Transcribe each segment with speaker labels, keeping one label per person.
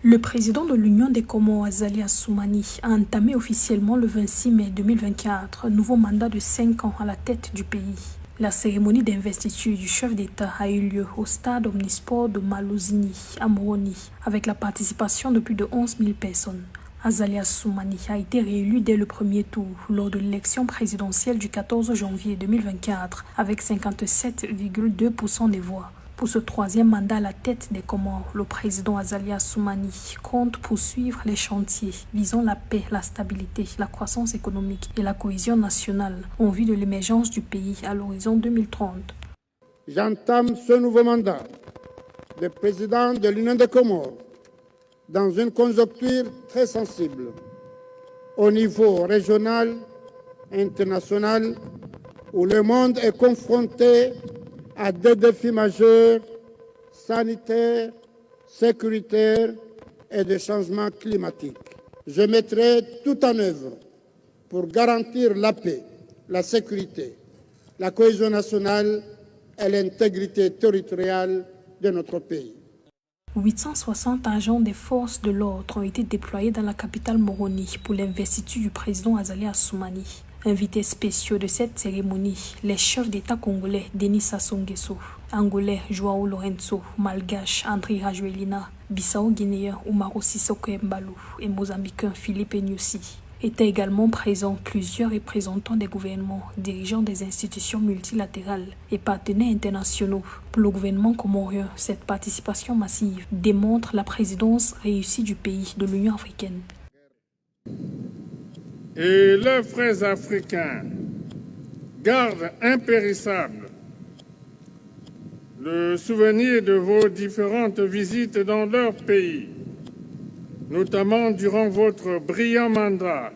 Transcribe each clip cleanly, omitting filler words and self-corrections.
Speaker 1: Le président de l'Union des Comores, Azali Assoumani, a entamé officiellement le 26 mai 2024 un nouveau mandat de 5 ans à la tête du pays. La cérémonie d'investiture du chef d'État a eu lieu au stade omnisport de Maluzini, à Moroni, avec la participation de plus de 11 000 personnes. Azali Assoumani a été réélu dès le premier tour lors de l'élection présidentielle du 14 janvier 2024 avec 57,2% des voix. Pour ce troisième mandat à la tête des Comores, le président Azali Assoumani compte poursuivre les chantiers visant la paix, la stabilité, la croissance économique et la cohésion nationale en vue de l'émergence du pays à l'horizon 2030.
Speaker 2: J'entame ce nouveau mandat de président de l'Union des Comores dans une conjoncture très sensible au niveau régional et international où le monde est confronté à des défis majeurs sanitaires, sécuritaires et de changement climatique. Je mettrai tout en œuvre pour garantir la paix, la sécurité, la cohésion nationale et l'intégrité territoriale de notre pays.
Speaker 1: 860 agents des forces de l'ordre ont été déployés dans la capitale Moroni pour l'investiture du président Azali Assoumani. Invités spéciaux de cette cérémonie, les chefs d'État congolais Denis Sassou Nguesso, angolais Joao Lourenço, malgache Andry Rajoelina, bissau-guinéen Umaro Sissoko Embalou et mozambicain Philippe Nyusi. Étaient également présents plusieurs représentants des gouvernements, dirigeants des institutions multilatérales et partenaires internationaux. Pour le gouvernement comorien, cette participation massive démontre la présidence réussie du pays de l'Union africaine.
Speaker 3: Et leurs frères africains gardent impérissable le souvenir de vos différentes visites dans leur pays, notamment durant votre brillant mandat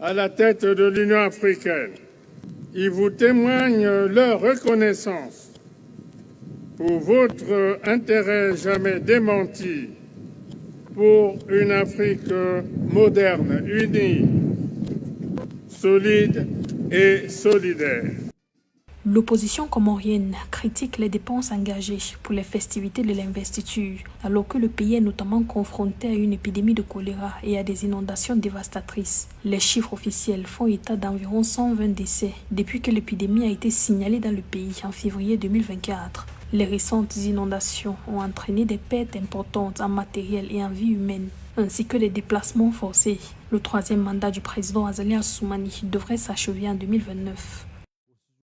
Speaker 3: à la tête de l'Union africaine. Ils vous témoignent leur reconnaissance pour votre intérêt jamais démenti pour une Afrique moderne, unie, solide et solidaire.
Speaker 1: L'opposition comorienne critique les dépenses engagées pour les festivités de l'investiture, alors que le pays est notamment confronté à une épidémie de choléra et à des inondations dévastatrices. Les chiffres officiels font état d'environ 120 décès depuis que l'épidémie a été signalée dans le pays en février 2024. Les récentes inondations ont entraîné des pertes importantes en matériel et en vie humaine, ainsi que des déplacements forcés. Le troisième mandat du président Azali Assoumani devrait s'achever en 2029.